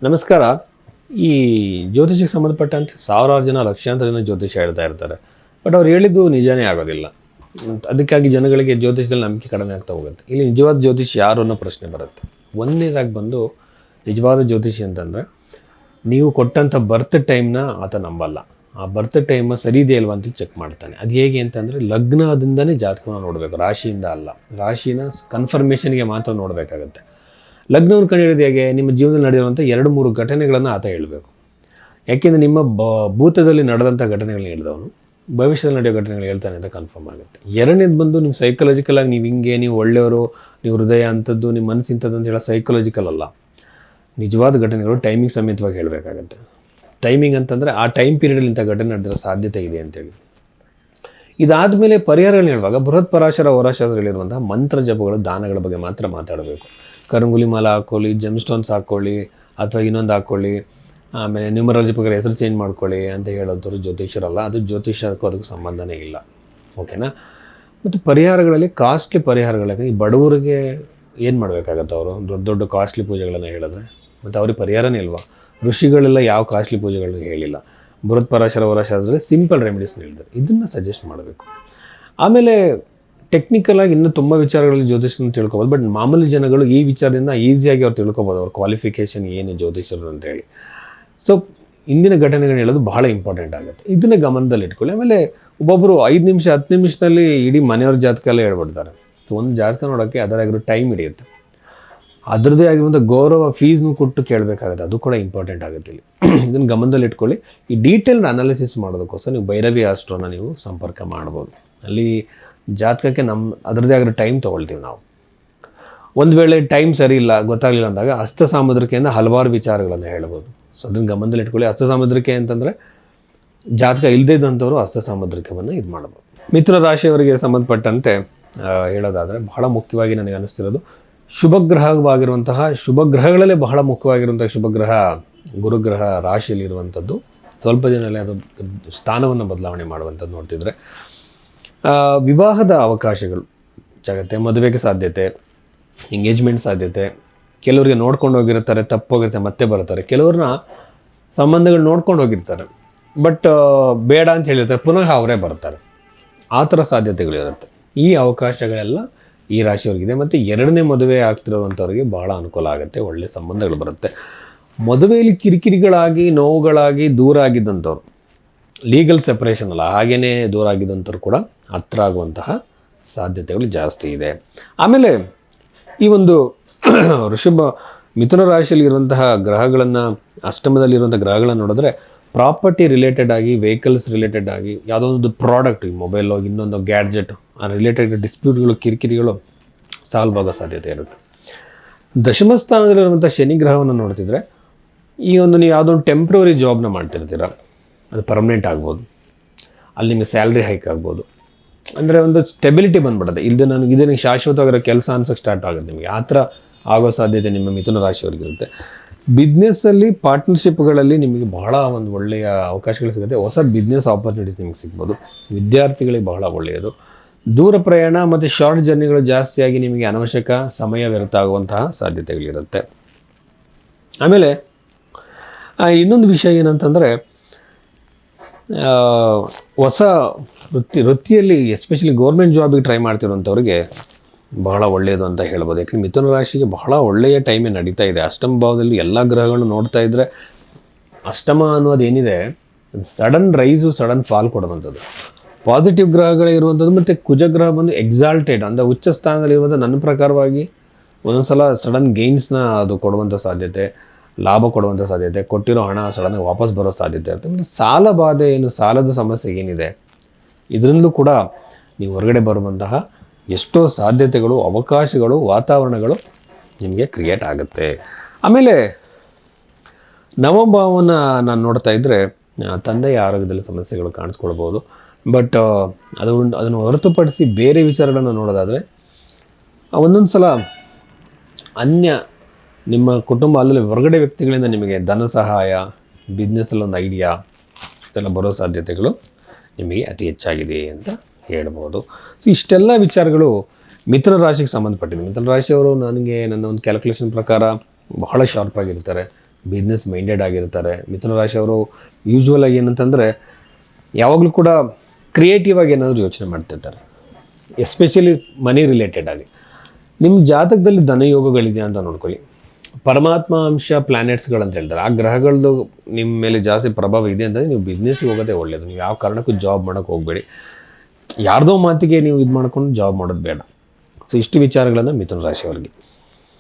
ನಮಸ್ಕಾರ. ಈ ಜ್ಯೋತಿಷಕ್ಕೆ ಸಂಬಂಧಪಟ್ಟಂತೆ ಸಾವಿರಾರು ಜನ ಲಕ್ಷಾಂತರ ಜನ ಜ್ಯೋತಿಷ ಹೇಳ್ತಾ ಇರ್ತಾರೆ. ಬಟ್ ಅವ್ರು ಹೇಳಿದ್ದು ನಿಜಾನೇ ಆಗೋದಿಲ್ಲ. ಅದಕ್ಕಾಗಿ ಜನಗಳಿಗೆ ಜ್ಯೋತಿಷದಲ್ಲಿ ನಂಬಿಕೆ ಕಡಿಮೆ ಆಗ್ತಾ ಹೋಗುತ್ತೆ. ಇಲ್ಲಿ ನಿಜವಾದ ಜ್ಯೋತಿಷಿ ಯಾರು ಅನ್ನೋ ಪ್ರಶ್ನೆ ಬರುತ್ತೆ. ಒಂದನೇದಾಗಿ ಬಂದು ನಿಜವಾದ ಜ್ಯೋತಿಷಿ ಅಂತಂದರೆ ನೀವು ಕೊಟ್ಟಂಥ ಬರ್ತ್ ಟೈಮ್ನ ಆತ ನಂಬಲ್ಲ. ಆ ಬರ್ತ್ ಟೈಮ್ ಸರಿ ಇದೆಯಾ ಇಲ್ವಾ ಅಂತ ಚೆಕ್ ಮಾಡ್ತಾನೆ. ಅದು ಹೇಗೆ ಅಂತಂದರೆ ಲಗ್ನದಿಂದನೇ ಜಾತಕವನ್ನು ನೋಡಬೇಕು, ರಾಶಿಯಿಂದ ಅಲ್ಲ. ರಾಶಿನ ಕನ್ಫರ್ಮೇಷನ್ಗೆ ಮಾತ್ರ ನೋಡಬೇಕಾಗತ್ತೆ. ಲಗ್ನವನ್ನು ಕಂಡುಹಿಡಿದು ಹೇಗೆ? ನಿಮ್ಮ ಜೀವನದಲ್ಲಿ ನಡೆಯುವಂಥ 2-3 ಘಟನೆಗಳನ್ನು ಆತ ಹೇಳಬೇಕು. ಯಾಕೆಂದರೆ ನಿಮ್ಮ ಭೂತದಲ್ಲಿ ನಡೆದಂಥ ಘಟನೆಗಳನ್ನ ಹೇಳಿದವನು ಭವಿಷ್ಯದಲ್ಲಿ ನಡೆಯೋ ಘಟನೆಗಳು ಹೇಳ್ತಾನೆ ಅಂತ ಕನ್ಫರ್ಮ್ ಆಗುತ್ತೆ. ಎರಡನೇದು ಬಂದು ನಿಮ್ಮ ಸೈಕಲಾಜಿಕಲಾಗಿ ನೀವು ಹಿಂಗೆ, ನೀವು ಒಳ್ಳೆಯವರು, ನೀವು ಹೃದಯ ಅಂಥದ್ದು, ನಿಮ್ಮ ಮನಸ್ಸು ಇಂಥದ್ದು ಅಂತ ಹೇಳೋ ಸೈಕಲಾಜಿಕಲ್ ಅಲ್ಲ. ನಿಜವಾದ ಘಟನೆಗಳು ಟೈಮಿಂಗ್ ಸಮೇತವಾಗಿ ಹೇಳಬೇಕಾಗತ್ತೆ. ಟೈಮಿಂಗ್ ಅಂತಂದರೆ ಆ ಟೈಮ್ ಪೀರಿಯಡಲ್ಲಿ ಇಂಥ ಘಟನೆ ನಡೆದಿರೋ ಸಾಧ್ಯತೆ ಇದೆ ಅಂತೇಳಿ. ಇದಾದಮೇಲೆ ಪರಿಹಾರಗಳನ್ನ ಹೇಳುವಾಗ ಬೃಹತ್ ಪರಾಶರ ಹೋರಾಶಾಸ್ತ್ರಗಳಿರುವಂತಹ ಮಂತ್ರ ಜಪಗಳು, ದಾನಗಳ ಬಗ್ಗೆ ಮಾತ್ರ ಮಾತಾಡಬೇಕು. ಕರಂಗುಲಿ ಮಾಲ ಹಾಕ್ಕೊಳ್ಳಿ, ಜೆಮ್ ಸ್ಟೋನ್ಸ್ ಹಾಕ್ಕೊಳ್ಳಿ, ಅಥವಾ ಇನ್ನೊಂದು ಹಾಕ್ಕೊಳ್ಳಿ, ಆಮೇಲೆ ನ್ಯೂಮರಾಲಜಿ ಪ್ರಕಾರ ಹೆಸರು ಚೇಂಜ್ ಮಾಡ್ಕೊಳ್ಳಿ ಅಂತ ಹೇಳೋಂಥವ್ರು ಜ್ಯೋತಿಷರಲ್ಲ. ಅದು ಜ್ಯೋತಿಷಕ್ಕೂ ಅದಕ್ಕೂ ಸಂಬಂಧನೇ ಇಲ್ಲ. ಓಕೆನಾ? ಮತ್ತು ಪರಿಹಾರಗಳಲ್ಲಿ ಕಾಸ್ಟ್ಲಿ ಪರಿಹಾರಗಳಾಗಿ ಈ ಬಡವರಿಗೆ ಏನು ಮಾಡಬೇಕಾಗತ್ತೆ? ಅವರು ದೊಡ್ಡ ದೊಡ್ಡ ಕಾಸ್ಟ್ಲಿ ಪೂಜೆಗಳನ್ನು ಹೇಳಿದ್ರೆ ಮತ್ತು ಅವ್ರಿಗೆ ಪರಿಹಾರನೇ ಇಲ್ವಾ? ಋಷಿಗಳೆಲ್ಲ ಯಾವ ಕಾಸ್ಟ್ಲಿ ಪೂಜೆಗಳನ್ನ ಹೇಳಿಲ್ಲ. ಬೃಹತ್ ಪರಾಶರ ಹೋರಾಶಾಸ್ತ್ರದಲ್ಲಿ ಸಿಂಪಲ್ ರೆಮಿಡೀಸ್ನ ಹೇಳಿದ್ದಾರೆ. ಇದನ್ನು ಸಜೆಸ್ಟ್ ಮಾಡಬೇಕು. ಆಮೇಲೆ ಟೆಕ್ನಿಕಲಾಗಿ ಇನ್ನೂ ತುಂಬ ವಿಚಾರಗಳಲ್ಲಿ ಜ್ಯೋತಿಷನ ತಿಳ್ಕೊಬೋದು. ಬಟ್ ಮಾಮೂಲಿ ಜನಗಳು ಈ ವಿಚಾರದಿಂದ ಈಸಿಯಾಗಿ ಅವ್ರು ತಿಳ್ಕೊಬೋದು, ಅವ್ರ ಕ್ವಾಲಿಫಿಕೇಷನ್ ಏನು ಜ್ಯೋತಿಷರು ಅಂತೇಳಿ. ಸೊ ಇಂದಿನ ಘಟನೆಗಳನ್ನ ಹೇಳೋದು ಬಹಳ ಇಂಪಾರ್ಟೆಂಟ್ ಆಗುತ್ತೆ. ಇದನ್ನು ಗಮನದಲ್ಲಿ ಇಟ್ಕೊಳ್ಳಿ. ಆಮೇಲೆ ಒಬ್ಬೊಬ್ಬರು 5 ನಿಮಿಷ 10 ನಿಮಿಷದಲ್ಲಿ ಇಡೀ ಮನೆಯವ್ರ ಜಾತಕ ಎಲ್ಲ ಹೇಳ್ಬಿಡ್ತಾರೆ. ಸೊ ಒಂದು ಜಾತಕ ನೋಡೋಕ್ಕೆ ಅದರಾಗಿರೋ ಟೈಮ್ ಹಿಡಿಯುತ್ತೆ. ಅದರದ್ದೇ ಆಗಿರುವಂಥ ಗೌರವ ಫೀಸ್ನು ಕೊಟ್ಟು ಕೇಳಬೇಕಾಗುತ್ತೆ. ಅದು ಕೂಡ ಇಂಪಾರ್ಟೆಂಟ್ ಆಗುತ್ತೆ ಇಲ್ಲಿ. ಇದನ್ನು ಗಮನದಲ್ಲಿ ಇಟ್ಕೊಳ್ಳಿ. ಈ ಡೀಟೇಲ್ಡ್ ಅನಾಲಿಸಿಸ್ ಮಾಡೋದಕ್ಕೋಸ್ಕರ ನೀವು ಭೈರವಿ ಆಸ್ಟ್ರೋನ ನೀವು ಸಂಪರ್ಕ ಮಾಡ್ಬೋದು. ಅಲ್ಲಿ ಜಾತಕಕ್ಕೆ ಅದರದ್ದೇ ಆಗಿರೋ ಟೈಮ್ ತೊಗೊಳ್ತೀವಿ ನಾವು. ಒಂದು ವೇಳೆ ಟೈಮ್ ಸರಿ ಇಲ್ಲ, ಗೊತ್ತಾಗಲಿಲ್ಲ ಅಂದಾಗ ಹಸ್ತ ಸಾಮುದ್ರಿಕೆಯಿಂದ ಹಲವಾರು ವಿಚಾರಗಳನ್ನು ಹೇಳ್ಬೋದು. ಸೊ ಅದನ್ನು ಗಮನದಲ್ಲಿ ಇಟ್ಕೊಳ್ಳಿ. ಹಸ್ತ ಸಾಮುದ್ರಿಕೆ ಅಂತಂದರೆ ಜಾತಕ ಇಲ್ಲದೇ ಇದ್ದಂಥವ್ರು ಹಸ್ತ ಸಾಮುದ್ರಿಕವನ್ನು ಇದು ಮಾಡ್ಬೋದು. ಮಿಥುನ ರಾಶಿಯವರಿಗೆ ಸಂಬಂಧಪಟ್ಟಂತೆ ಹೇಳೋದಾದರೆ ಬಹಳ ಮುಖ್ಯವಾಗಿ ನನಗೆ ಅನ್ನಿಸ್ತಿರೋದು ಶುಭಗ್ರಹವಾಗಿರುವಂತಹ, ಶುಭಗ್ರಹಗಳಲ್ಲೇ ಬಹಳ ಮುಖ್ಯವಾಗಿರುವಂಥ ಶುಭಗ್ರಹ ಗುರುಗ್ರಹ ರಾಶಿಯಲ್ಲಿರುವಂಥದ್ದು. ಸ್ವಲ್ಪ ದಿನದಲ್ಲೇ ಅದು ಸ್ಥಾನವನ್ನು ಬದಲಾವಣೆ ಮಾಡುವಂಥದ್ದು ನೋಡ್ತಿದ್ರೆ ವಿವಾಹದ ಅವಕಾಶಗಳು ಜಾಗತ್ತೆ, ಮದುವೆಗೆ ಸಾಧ್ಯತೆ, ಎಂಗೇಜ್ಮೆಂಟ್ ಸಾಧ್ಯತೆ. ಕೆಲವರಿಗೆ ನೋಡ್ಕೊಂಡು ಹೋಗಿರ್ತಾರೆ, ತಪ್ಪೋಗಿರ್ತಾರೆ, ಮತ್ತೆ ಬರ್ತಾರೆ. ಕೆಲವ್ರನ್ನ ಸಂಬಂಧಗಳು ನೋಡ್ಕೊಂಡು ಹೋಗಿರ್ತಾರೆ, ಬಟ್ ಬೇಡ ಅಂತ ಹೇಳಿರ್ತಾರೆ, ಪುನಃ ಅವರೇ ಬರ್ತಾರೆ. ಆ ಥರ ಸಾಧ್ಯತೆಗಳಿರುತ್ತೆ. ಈ ಅವಕಾಶಗಳೆಲ್ಲ ಈ ರಾಶಿಯವ್ರಿಗಿದೆ. ಮತ್ತು 2ನೇ ಮದುವೆ ಆಗ್ತಿರೋವಂಥವ್ರಿಗೆ ಭಾಳ ಅನುಕೂಲ ಆಗುತ್ತೆ, ಒಳ್ಳೆಯ ಸಂಬಂಧಗಳು ಬರುತ್ತೆ. ಮದುವೆಯಲ್ಲಿ ಕಿರಿಕಿರಿಗಳಾಗಿ, ನೋವುಗಳಾಗಿ ದೂರ ಆಗಿದ್ದಂಥವ್ರು, ಲೀಗಲ್ ಸೆಪರೇಷನ್ ಅಲ್ಲ, ಹಾಗೇ ದೂರ ಆಗಿದ್ದಂಥವ್ರು ಕೂಡ ಹತ್ರ ಆಗುವಂತಹ ಸಾಧ್ಯತೆಗಳು ಜಾಸ್ತಿ ಇದೆ. ಆಮೇಲೆ ಈ ಒಂದು ಮಿಥುನ ರಾಶಿಯಲ್ಲಿ ಇರುವಂತಹ ಗ್ರಹಗಳನ್ನು, ಅಷ್ಟಮದಲ್ಲಿರುವಂಥ ಗ್ರಹಗಳನ್ನು ನೋಡಿದ್ರೆ ಪ್ರಾಪರ್ಟಿ ರಿಲೇಟೆಡ್ ಆಗಿ, ವೆಹಿಕಲ್ಸ್ ರಿಲೇಟೆಡ್ ಆಗಿ, ಯಾವುದೋ ಒಂದು ಪ್ರಾಡಕ್ಟ್, ಈ ಮೊಬೈಲು, ಇನ್ನೊಂದು ಗ್ಯಾಡ್ಜೆಟ್, ಆ ರಿಲೇಟೆಡ್ ಡಿಸ್ಪ್ಯೂಟ್ಗಳು, ಕಿರಿಕಿರಿಗಳು ಸಾಲ್ವ್ ಆಗೋ ಸಾಧ್ಯತೆ ಇರುತ್ತೆ. ದಶಮ ಸ್ಥಾನದಲ್ಲಿರುವಂಥ ಶನಿ ಗ್ರಹವನ್ನು ನೋಡ್ತಿದ್ರೆ ಈ ಒಂದು ನೀವು ಯಾವುದೋ ಒಂದು ಟೆಂಪ್ರವರಿ ಜಾಬ್ನ ಮಾಡ್ತಿರ್ತೀರ, ಅದು ಪರ್ಮನೆಂಟ್ ಆಗ್ಬೋದು. ಅಲ್ಲಿ ನಿಮಗೆ ಸ್ಯಾಲ್ರಿ ಹೈಕ್ ಆಗ್ಬೋದು. ಅಂದರೆ ಒಂದು ಸ್ಟೆಬಿಲಿಟಿ ಬಂದ್ಬಿಡುತ್ತೆ. ಇದನ್ನು ಶಾಶ್ವತವಾಗಿರೋ ಕೆಲಸ ಅನ್ಸೋಕ್ಕೆ ಸ್ಟಾರ್ಟ್ ಆಗುತ್ತೆ ನಿಮಗೆ. ಆ ಥರ ಆಗೋ ಸಾಧ್ಯತೆ ನಿಮ್ಮ ಮಿಥುನ ರಾಶಿಯವರಿಗಿರುತ್ತೆ. ಬಿಸ್ನೆಸ್ಸಲ್ಲಿ, ಪಾರ್ಟ್ನರ್ಶಿಪ್ಗಳಲ್ಲಿ ನಿಮಗೆ ಬಹಳ ಒಂದು ಒಳ್ಳೆಯ ಅವಕಾಶಗಳು ಸಿಗುತ್ತೆ. ಹೊಸ ಬಿಸ್ನೆಸ್ ಆಪರ್ಚುನಿಟೀಸ್ ನಿಮಗೆ ಸಿಗ್ಬೋದು. ವಿದ್ಯಾರ್ಥಿಗಳಿಗೆ ಬಹಳ ಒಳ್ಳೆಯದು. ದೂರ ಪ್ರಯಾಣ ಮತ್ತು ಶಾರ್ಟ್ ಜರ್ನಿಗಳು ಜಾಸ್ತಿಯಾಗಿ ನಿಮಗೆ ಅನವಶ್ಯಕ ಸಮಯ ವ್ಯರ್ಥ ಆಗುವಂತಹ ಸಾಧ್ಯತೆಗಳಿರುತ್ತೆ. ಆಮೇಲೆ ಇನ್ನೊಂದು ವಿಷಯ ಏನಂತಂದರೆ ಹೊಸ ವೃತ್ತಿಯಲ್ಲಿ ಎಸ್ಪೆಷಲಿ ಗೌರ್ಮೆಂಟ್ ಜಾಬಿಗೆ ಟ್ರೈ ಮಾಡ್ತಿರೋಂಥವ್ರಿಗೆ ಬಹಳ ಒಳ್ಳೆಯದು ಅಂತ ಹೇಳ್ಬೋದು. ಯಾಕಂದರೆ ಮಿಥುನ ರಾಶಿಗೆ ಬಹಳ ಒಳ್ಳೆಯ ಟೈಮೇ ನಡೀತಾ ಇದೆ. ಅಷ್ಟಮ ಭಾವದಲ್ಲಿ ಎಲ್ಲ ಗ್ರಹಗಳನ್ನು ನೋಡ್ತಾ ಇದ್ದರೆ ಅಷ್ಟಮ ಅನ್ನೋದು ಏನಿದೆ, ಸಡನ್ ರೈಸು ಸಡನ್ ಫಾಲ್ ಕೊಡುವಂಥದ್ದು. ಪಾಸಿಟಿವ್ ಗ್ರಹಗಳೇ ಇರುವಂಥದ್ದು. ಮತ್ತು ಕುಜಗ್ರಹ ಬಂದು ಎಕ್ಸಾಲ್ಟೆಡ್ ಅಂದರೆ ಉಚ್ಚ ಸ್ಥಾನದಲ್ಲಿರುವಂಥ, ನನ್ನ ಪ್ರಕಾರವಾಗಿ ಒಂದೊಂದು ಸಲ ಸಡನ್ ಗೇನ್ಸ್ನ ಅದು ಕೊಡುವಂಥ ಸಾಧ್ಯತೆ, ಲಾಭ ಕೊಡುವಂಥ ಸಾಧ್ಯತೆ, ಕೊಟ್ಟಿರೋ ಹಣ ಸಡನ್ನಾಗಿ ವಾಪಸ್ ಬರೋ ಸಾಧ್ಯತೆ ಇರುತ್ತೆ. ಮತ್ತು ಸಾಲ ಬಾಧೆ ಏನು, ಸಾಲದ ಸಮಸ್ಯೆ ಏನಿದೆ, ಇದರಿಂದಲೂ ಕೂಡ ನೀವು ಹೊರಗಡೆ ಬರುವಂತಹ ಎಷ್ಟೋ ಸಾಧ್ಯತೆಗಳು, ಅವಕಾಶಗಳು, ವಾತಾವರಣಗಳು ನಿಮಗೆ ಕ್ರಿಯೇಟ್ ಆಗುತ್ತೆ. ಆಮೇಲೆ ನವಭಾವನ ನಾನು ನೋಡ್ತಾ ಇದ್ದರೆ ತಂದೆಯ ಆರೋಗ್ಯದಲ್ಲಿ ಸಮಸ್ಯೆಗಳು ಕಾಣಿಸ್ಕೊಳ್ಬೋದು. ಬಟ್ ಅದನ್ನು ಹೊರತುಪಡಿಸಿ ಬೇರೆ ವಿಚಾರಗಳನ್ನು ನೋಡೋದಾದರೆ ಒಂದೊಂದು ಸಲ ನಿಮ್ಮ ಕುಟುಂಬ ಅಲ್ಲದೆ ಹೊರಗಡೆ ವ್ಯಕ್ತಿಗಳಿಂದ ನಿಮಗೆ ಧನ ಸಹಾಯ, ಬಿಸ್ನೆಸ್ಸಲ್ಲಿ ಒಂದು ಐಡಿಯಾ ಇದೆಲ್ಲ ಬರೋ ಸಾಧ್ಯತೆಗಳು ನಿಮಗೆ ಅತಿ ಹೆಚ್ಚಾಗಿದೆ ಅಂತ ಹೇಳ್ಬೋದು. ಸೊ ಇಷ್ಟೆಲ್ಲ ವಿಚಾರಗಳು ಮಿಥುನ ರಾಶಿಗೆ ಸಂಬಂಧಪಟ್ಟಿದೆ. ಮಿಥುನ ರಾಶಿಯವರು ನನ್ನ ಒಂದು ಕ್ಯಾಲ್ಕುಲೇಷನ್ ಪ್ರಕಾರ ಬಹಳ ಶಾರ್ಪ್ ಆಗಿರ್ತಾರೆ. ಬಿಸ್ನೆಸ್ ಮೈಂಡೆಡ್ ಆಗಿರ್ತಾರೆ. ಮಿಥುನ ರಾಶಿಯವರು ಯೂಶ್ವಲ್ ಆಗಿ ಏನಂತಂದರೆ ಯಾವಾಗಲೂ ಕೂಡ ಕ್ರಿಯೇಟಿವ್ ಆಗಿ ಏನಾದರೂ ಯೋಚನೆ ಮಾಡ್ತಿರ್ತಾರೆ, ಎಸ್ಪೆಷಲಿ ಮನಿ ರಿಲೇಟೆಡ್ ಆಗಿ. ನಿಮ್ಮ ಜಾತಕದಲ್ಲಿ ಧನಯೋಗಗಳಿದೆಯಾ ಅಂತ ನೋಡ್ಕೊಳ್ಳಿ. ಪರಮಾತ್ಮ ಅಂಶ ಪ್ಲ್ಯಾನೆಟ್ಸ್ಗಳಂತ ಹೇಳ್ತಾರೆ, ಆ ಗ್ರಹಗಳದ್ದು ನಿಮ್ಮ ಮೇಲೆ ಜಾಸ್ತಿ ಪ್ರಭಾವ ಇದೆ ಅಂತಂದರೆ ನೀವು ಬಿಸ್ನೆಸ್ಸಿಗೆ ಹೋಗೋದೇ ಒಳ್ಳೆಯದು. ನೀವು ಯಾವ ಕಾರಣಕ್ಕೂ ಜಾಬ್ ಮಾಡೋಕ್ಕೆ ಹೋಗಬೇಡಿ. ಯಾರ್ದೋ ಮಾತಿಗೆ ನೀವು ಇದು ಮಾಡ್ಕೊಂಡು ಜಾಬ್ ಮಾಡೋದು ಬೇಡ. ಸೊ ಇಷ್ಟು ವಿಚಾರಗಳನ್ನು ಮಿಥುನ ರಾಶಿಯವರಿಗೆ.